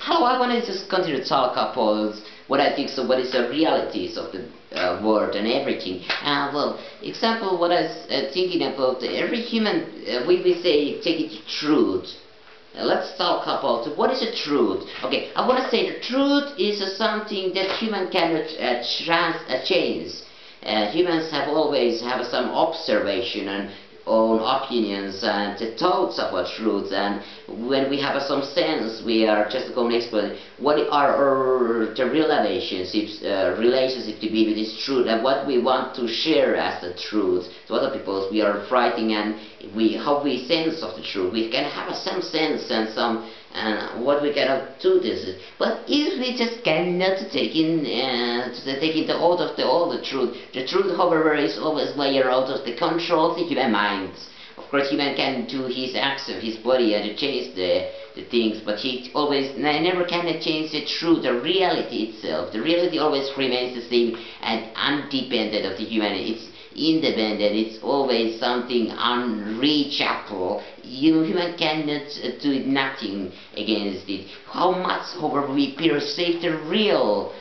Hello, I want to just continue to talk about what I think, so what is the realities of the world and everything. Well, example, what I was thinking about, every human, we say, take it to truth. Let's talk about what is the truth. Okay, I want to say the truth is something that human cannot change. Humans have always have some observation and own opinions and thoughts about truth, and when we have some sense, we are just going to explain what are the relationships, relationship to be with this truth, and what we want to share as the truth to other people. We are writing, and how we sense of the truth. We can have some sense and some. And what we cannot do this, but if we just cannot take in the out of all the truth. The truth, however, is always layer out of the control of the human mind. Of course, human can do his acts of his body and to change the things, but he always never can change the truth, the reality itself. The reality always remains the same and undependent of the human. It's independent. It's always something unreachable. Human cannot do nothing against it. How much, however, we perceive the real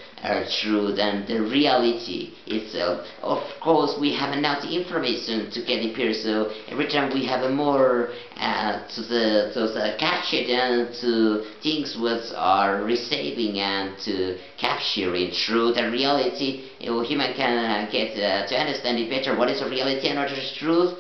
truth and the reality itself. Of course, we have enough information to get it here, so every time we have more to catch it and to things what are receiving and to capturing truth and reality, human can get to understand it better. What is the reality and what is the truth?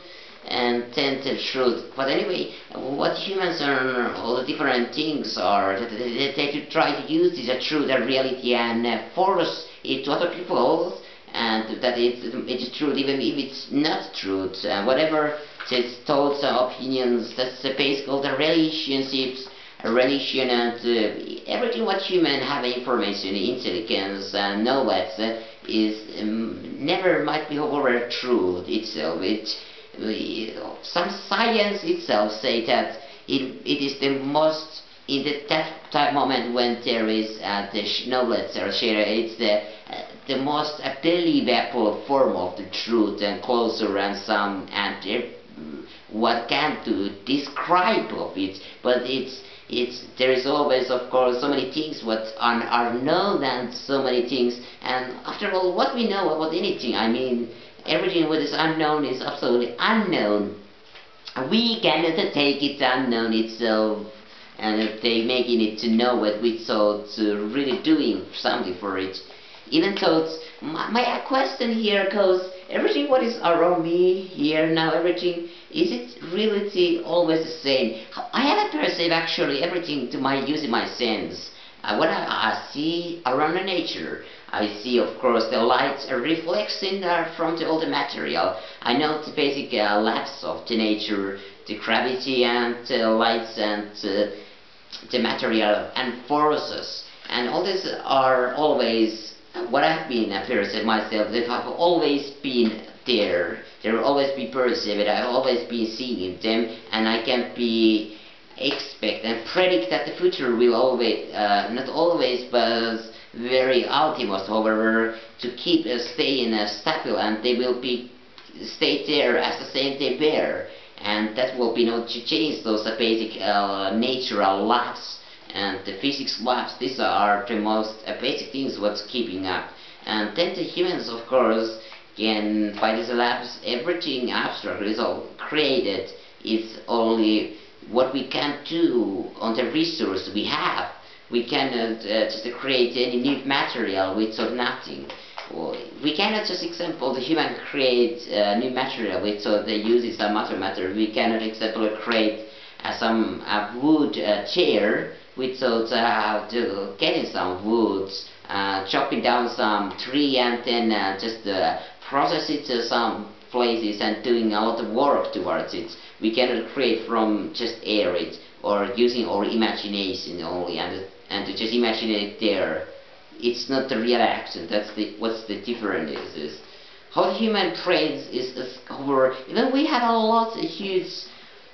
And then the truth. But anyway, what humans are, all the different things are, they try to use this truth and reality and force it to other people, and that it's truth, even if it's not truth. Whatever its thoughts and opinions, that's basically the relationships, relation, and everything what human have information, intelligence, and knowledge is never might be over truth itself. Some science itself say that it is the most in that time moment when there is the knowledge or share. It's the most believable form of the truth and closer and some and what can to describe of it. But there is always, of course, so many things what are known and so many things. And after all, what we know about anything, I mean, everything what is unknown is absolutely unknown. We cannot take it unknown itself and they making it to know what we thought really doing something for it. Even though my question here goes, everything what is around me here now, everything, is it really always the same? I haven't perceived actually everything to my using my sense. What I see around the nature, I see, of course, the light reflecting from all the material. I know the basic laws of the nature, the gravity and the lights and the material and forces. And all these are always what I've been perceiving myself. They have always been there. They will always be perceived. I've always been seeing them, and I can be expect and predict that the future will always, not always, but very ultimate, however, to keep staying stable, and they will be stay there as the same they were, and that will be not to change those basic natural laws and the physics laws. These are the most basic things what's keeping up. And then the humans, of course, can by these labs everything abstract is all created. It's only what we can do on the resource we have. We cannot just create any new material with nothing. We cannot just example the human create new material with they use some other matter. We cannot example create some wood chair without to getting some woods, chopping down some tree and then just process it to some places and doing a lot of work towards it. We cannot create from just air it or using our imagination only and to just imagine it there. It's not the real action. That's what's the difference is. How the human brains is over. Even we have a lot, a huge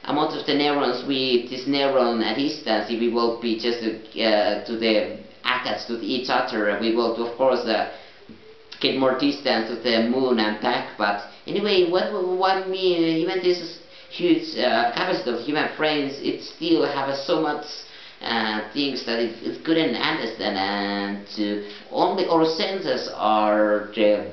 amount of the neurons. This neuron at distance, if we will be just to the attached to each other, we will of course get more distance to the moon and back. But anyway, what mean even this huge capacity of human brains, it still have so much things that it couldn't understand, and only our senses are the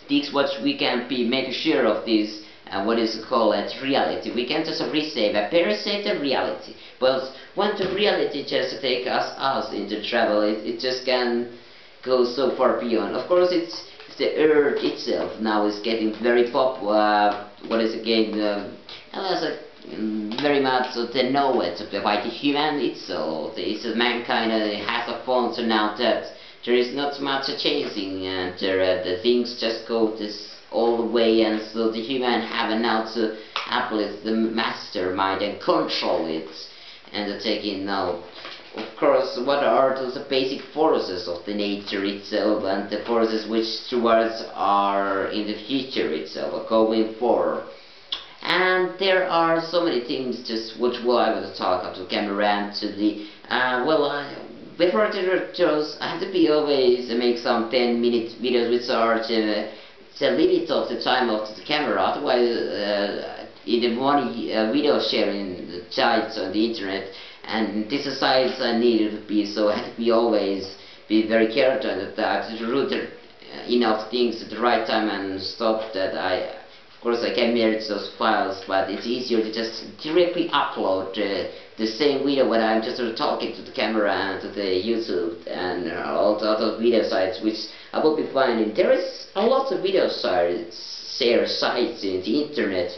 things what we can be make sure of this what is called reality. We can just receive a perceive the reality, but when the reality just take us into trouble, it just can go so far beyond. Of course, it's the earth itself now is getting very pop. What is again? As a very much the knowledge by the human itself. It's mankind has a phone, so now that there is not much changing, and the things just go this all the way, and so the human have now to uplift the mastermind and control it, and taking now. Of course, what are those basic forces of the nature itself, and the forces which towards are in the future itself, going forward. And there are so many things just which I will talk up to the camera and to the before the shows I have to be always make some 10-minute videos which are the limit of the time of the camera, otherwise in the one video sharing the sites on the internet, and this sites I needed to be, so I have to be always be very careful that to route enough things at the right time and stop that of course I can merge those files, but it's easier to just directly upload the same video when I'm just talking to the camera and to the YouTube and all the other video sites which I will be finding. There is a lot of video sites in the internet,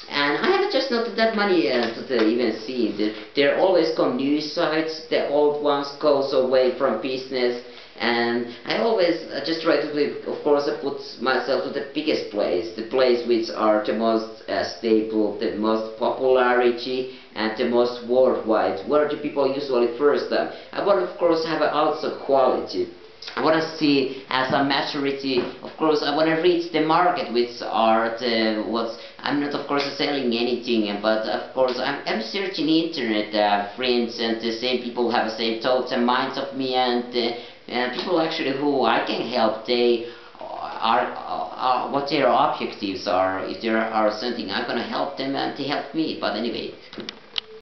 and I haven't just not that many to even see. There always come new sites, the old ones goes away from business. And I always just try to, of course, I put myself to the biggest place, the place which are the most stable, the most popularity, and the most worldwide, where the people usually first time. I want, of course, have also quality. I want to see as a maturity. Of course, I want to reach the market, which are the I'm not, of course, selling anything, but of course, I'm searching the internet, friends, and the same people have the same thoughts and minds of me, and people actually who I can help. They are what their objectives are. If there are something, I'm gonna help them and they help me. But anyway.